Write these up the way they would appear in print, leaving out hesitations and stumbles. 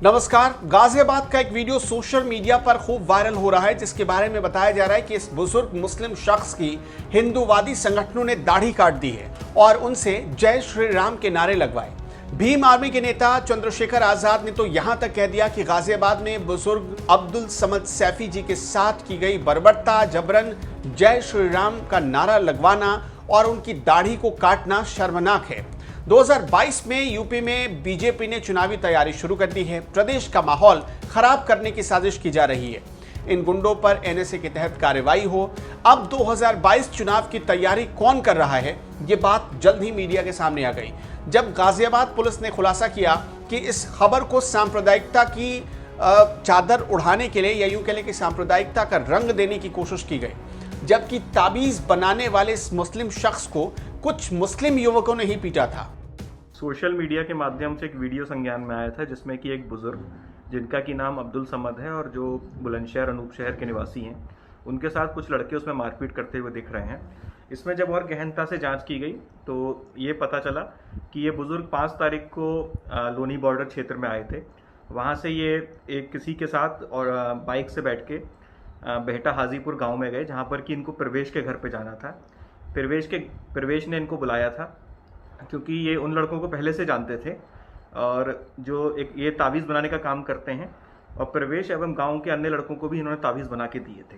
नमस्कार। गाजियाबाद का एक वीडियो सोशल मीडिया पर खूब वायरल हो रहा है, जिसके बारे में बताया जा रहा है कि इस बुजुर्ग मुस्लिम शख्स की हिंदूवादी संगठनों ने दाढ़ी काट दी है और उनसे जय श्री राम के नारे लगवाए। भीम आर्मी के नेता चंद्रशेखर आजाद ने तो यहां तक कह दिया कि गाजियाबाद में बुजुर्ग अब्दुल समद सैफी जी के साथ की गई बर्बरता, जबरन जय श्री राम का नारा लगवाना और उनकी दाढ़ी को काटना शर्मनाक है। 2022 में यूपी में बीजेपी ने चुनावी तैयारी शुरू कर दी है। प्रदेश का माहौल खराब करने की साजिश की जा रही है। इन गुंडों पर एनएसए के तहत कार्रवाई हो। अब 2022 चुनाव की तैयारी कौन कर रहा है, ये बात जल्द ही मीडिया के सामने आ गई, जब गाजियाबाद पुलिस ने खुलासा किया कि इस खबर को सांप्रदायिकता की चादर उड़ाने के लिए, या यूं कह लें कि सांप्रदायिकता का रंग देने की कोशिश की गई, जबकि ताबीज बनाने वाले इस मुस्लिम शख्स को कुछ मुस्लिम युवकों ने ही पीटा था। सोशल मीडिया के माध्यम से एक वीडियो संज्ञान में आया था, जिसमें कि एक बुजुर्ग जिनका कि नाम अब्दुल समद है और जो बुलंदशहर अनूप शहर के निवासी हैं, उनके साथ कुछ लड़के उसमें मारपीट करते हुए दिख रहे हैं। इसमें जब और गहनता से जांच की गई तो ये पता चला कि ये बुजुर्ग 5 तारीख को लोनी बॉर्डर क्षेत्र में आए थे। वहाँ से ये एक किसी के साथ और बाइक से बैठ के बेहटा हाजीपुर गाँव में गए, जहाँ पर कि इनको प्रवेश के घर पर जाना था। प्रवेश ने इनको बुलाया था क्योंकि ये उन लड़कों को पहले से जानते थे और जो एक ये तावीज़ बनाने का काम करते हैं, और प्रवेश एवं गांव के अन्य लड़कों को भी इन्होंने तावीज़ बना के दिए थे।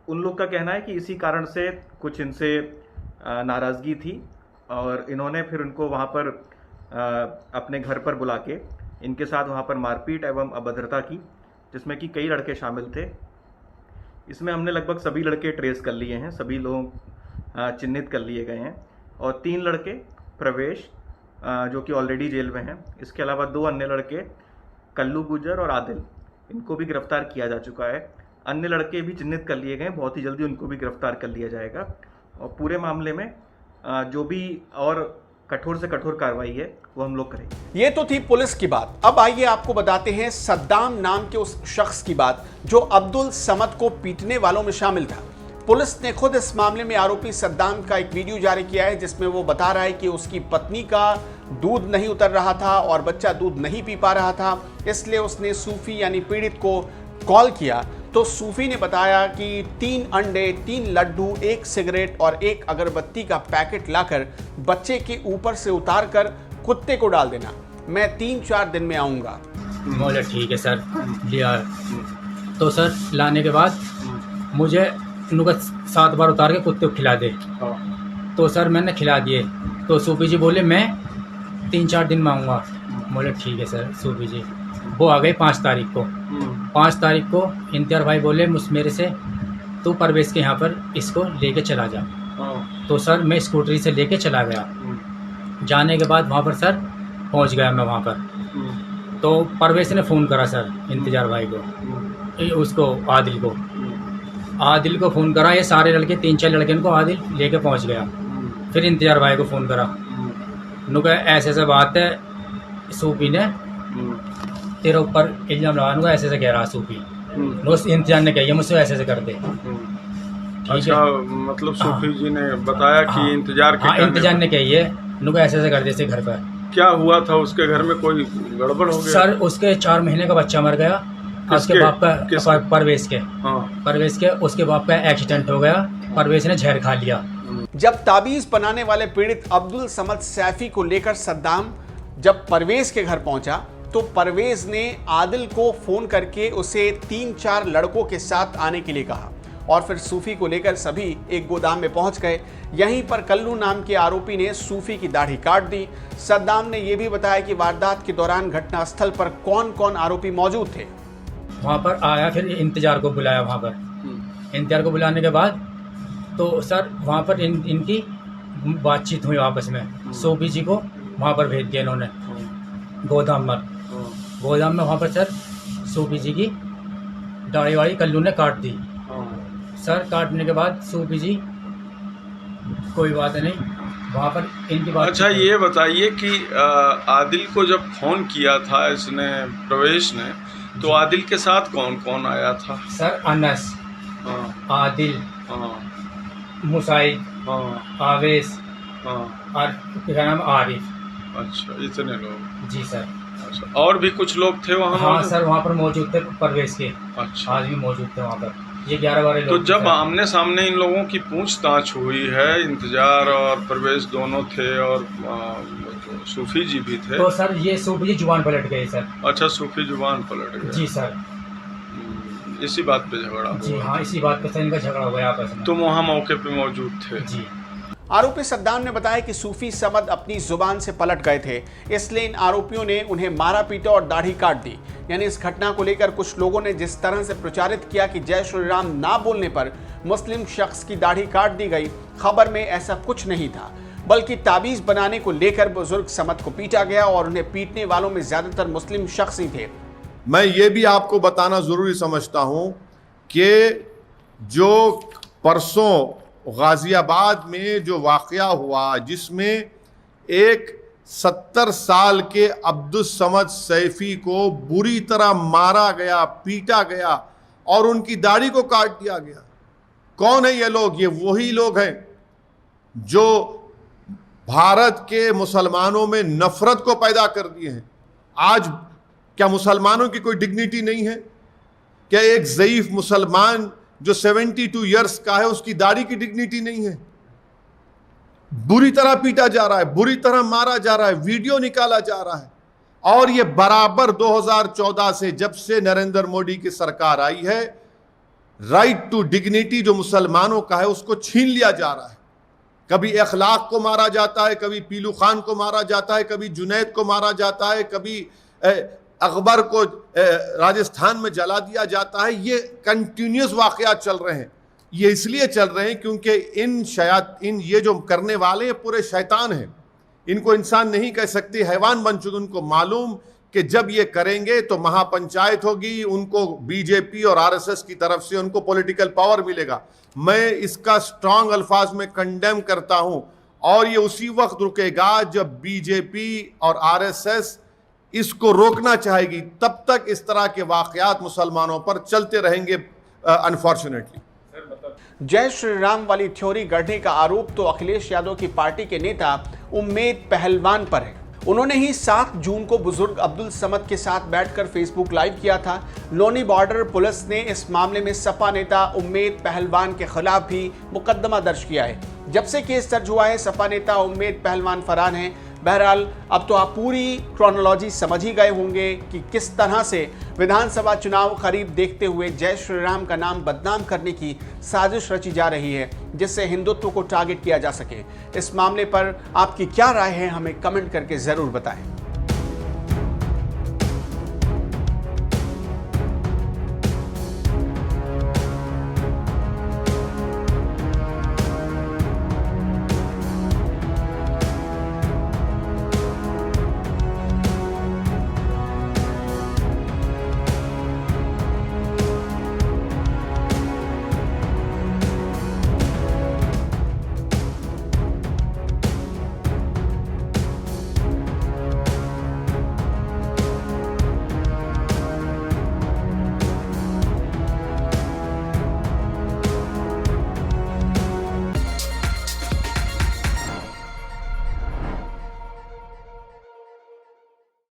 उन लोग का कहना है कि इसी कारण से कुछ इनसे नाराज़गी थी और इन्होंने फिर उनको वहां पर अपने घर पर बुला के इनके साथ वहां पर मारपीट एवं अभद्रता की, जिसमें कि कई लड़के शामिल थे। इसमें हमने लगभग सभी लड़के ट्रेस कर लिए हैं, सभी लोग चिन्हित कर लिए गए हैं और 3 लड़के प्रवेश जो कि ऑलरेडी जेल में हैं, इसके अलावा 2 अन्य लड़के कल्लू गुजर और आदिल, इनको भी गिरफ्तार किया जा चुका है। अन्य लड़के भी चिन्हित कर लिए गए, बहुत ही जल्दी उनको भी गिरफ्तार कर लिया जाएगा और पूरे मामले में जो भी और कठोर से कठोर कार्रवाई है वो हम लोग करेंगे। ये तो थी पुलिस की बात। अब आइए आपको बताते हैं सद्दाम नाम के उस शख्स की बात जो अब्दुल समद को पीटने वालों में शामिल था। पुलिस ने खुद इस मामले में आरोपी सद्दाम का एक वीडियो जारी किया है, जिसमें वो बता रहा है कि उसकी पत्नी का दूध नहीं उतर रहा था और बच्चा दूध नहीं पी पा रहा था, इसलिए उसने सूफी यानी पीड़ित को कॉल किया। तो सूफी ने बताया कि 3 अंडे, 3 लड्डू, 1 सिगरेट और 1 अगरबत्ती का पैकेट लाकर बच्चे के ऊपर से उतार कर कुत्ते को डाल देना, मैं 3-4 दिन में आऊँगा। बोले ठीक है सर, लिया। तो सर लाने के बाद मुझे उनका 7 बार उतार के कुत्ते को खिला दे। तो सर मैंने खिला दिए। तो सूफी जी बोले मैं 3-4 दिन में आऊँगा। बोले ठीक है सर। सूफी जी वो आ गए 5 तारीख को। 5 तारीख को इम्तियार भाई बोले मेरे से तू परवेश के यहाँ पर इसको लेके चला जा। तो सर मैं स्कूटरी से लेके चला गया। जाने के बाद वहाँ पर सर पहुँच गया मैं वहाँ पर। तो परवेश ने फ़ोन करा सर इम्तियार भाई को, उसको आदिल को फ़ोन करा। ये सारे लड़के 3-4 लड़के इनको आदिल लेके पहुंच गया। फिर इम्तियार भाई को फ़ोन करा, नुका ऐसे बात है, सूफी ने तेरे ऊपर इल्ज़ाम लगाने को ऐसे कह रहा। सूफी इम्तियार ने कही मुझसे ऐसे कर दे। अच्छा, मतलब सूफी जी ने बताया कि इंतजार ने कही है, नुका ऐसे कर दे घर पर। क्या हुआ था उसके घर में? कोई गड़बड़ हो गया सर? उसके 4 महीने का बच्चा मर गया। उसके बाप का परवेश के उसके बाप का एक्सीडेंट हो गया। परवेश ने जहर खा लिया। जब ताबीज बनाने वाले पीड़ित अब्दुल समद सैफी को लेकर सद्दाम जब परवेज के घर पहुंचा, तो परवेज ने आदिल को फोन करके उसे 3-4 लड़कों के साथ आने के लिए कहा और फिर सूफी को लेकर सभी एक गोदाम में पहुंच गए। यहीं पर कल्लू नाम के आरोपी ने सूफी की दाढ़ी काट दी। सद्दाम ने यह भी बताया कि वारदात के दौरान घटनास्थल पर कौन कौन आरोपी मौजूद थे। वहाँ पर आया, फिर इंतजार को बुलाया। वहाँ पर इंतजार को बुलाने के बाद तो सर वहाँ पर इनकी बातचीत हुई आपस में। सूफी जी को वहाँ पर भेज दिया इन्होंने गोदाम में। वहाँ पर सर सूफी जी की दाढ़ी वाड़ी कल्लू ने काट दी। सर काटने के बाद सूफी जी कोई बात नहीं, वहाँ पर इनकी बात। अच्छा, ये बताइए कि आदिल को जब फोन किया था इसने, प्रवेश ने, तो आदिल के साथ कौन कौन आया था? सर अनस, आदिल, मुसाइद, आवेश और क्या नाम आरिफ। अच्छा, इतने लोग? जी सर। अच्छा, और भी कुछ लोग थे वहाँ हाँ मौजूद? सर, वहाँ पर मौजूद थे परवेश के अच्छा, आदमी मौजूद थे वहाँ पर। ये 11-12 तो लोग थे जब सर। आमने सामने इन लोगों की पूछताछ हुई है, इंतजार और परवेश दोनों थे और सूफी जी भी थे। तो सर ये सूफी जी जुबान पलट गए सर। अच्छा, सूफी जुबान पलट गए। जी सर। इसी बात पे झगड़ा जी हुआ। हाँ, इसी बात पर सर इनका झगड़ा हो गया आपस में। तुम वहाँ मौके पे मौजूद थे? जी। आरोपी सद्दाम ने बताया कि सूफी समद अपनी जुबान से पलट गए थे, इसलिए इन आरोपियों ने उन्हें मारा पीटा और दाढ़ी काट दी। यानी इस घटना को लेकर कुछ लोगों ने जिस तरह से प्रचारित किया कि जय श्री राम ना बोलने पर मुस्लिम शख्स की दाढ़ी काट दी गई, खबर में ऐसा कुछ नहीं था, बल्कि ताबीज बनाने को लेकर बुजुर्ग समद को पीटा गया और उन्हें पीटने वालों में ज्यादातर मुस्लिम शख्स ही थे। मैं ये भी आपको बताना ज़रूरी समझता हूँ कि जो परसों गाज़ियाबाद में जो वाक़या हुआ, जिसमें एक 70 साल के अब्दुल समद सैफ़ी को बुरी तरह मारा गया, पीटा गया और उनकी दाढ़ी को काट दिया गया। कौन है ये लोग? ये वही लोग हैं जो भारत के मुसलमानों में नफ़रत को पैदा कर दिए हैं। आज क्या मुसलमानों की कोई डिग्निटी नहीं है? क्या एक ज़ईफ़ मुसलमान जो 72 इयर्स का है उसकी दाढ़ी की डिग्निटी नहीं है? बुरी तरह पीटा जा रहा है, बुरी तरह मारा जा रहा है, वीडियो निकाला जा रहा है। और ये बराबर 2014 से, जब से नरेंद्र मोदी की सरकार आई है, राइट टू डिग्निटी जो मुसलमानों का है उसको छीन लिया जा रहा है। कभी अखलाक को मारा जाता है, कभी पीलू खान को मारा जाता है, कभी जुनैद को मारा जाता है, कभी अकबर को राजस्थान में जला दिया जाता है। ये कंटिन्यूस वाक़यात चल रहे हैं। ये इसलिए चल रहे हैं क्योंकि इन ये जो करने वाले हैं पूरे शैतान हैं। इनको इंसान नहीं कह सकते, हैवान बन चुके। उनको मालूम कि जब ये करेंगे तो महापंचायत होगी, उनको बीजेपी और आरएसएस की तरफ से उनको पॉलिटिकल पावर मिलेगा। मैं इसका स्ट्रांग अल्फाज में कंडेम करता हूं और ये उसी वक्त रुकेगा जब बीजेपी और आरएसएस इसको रोकना चाहेगी। तब तक इस तरह के वाक़यात मुसलमानों पर चलते रहेंगे अनफॉर्चुनेटली। जय श्री राम वाली थ्योरी गढ़ने का आरोप तो अखिलेश यादव की पार्टी के नेता उम्मेद पहलवान पर है। उन्होंने ही 7 जून को बुजुर्ग अब्दुल समद के साथ बैठकर फेसबुक लाइव किया था। लोनी बॉर्डर पुलिस ने इस मामले में सपा नेता उम्मेद पहलवान के खिलाफ भी मुकदमा दर्ज किया है। जब से केस दर्ज हुआ है, सपा नेता उम्मेद पहलवान फरार हैं। बहरहाल अब तो आप पूरी क्रोनोलॉजी समझ ही गए होंगे कि किस तरह से विधानसभा चुनाव करीब देखते हुए जय श्री राम का नाम बदनाम करने की साजिश रची जा रही है, जिससे हिंदुत्व को टारगेट किया जा सके। इस मामले पर आपकी क्या राय है, हमें कमेंट करके ज़रूर बताएं।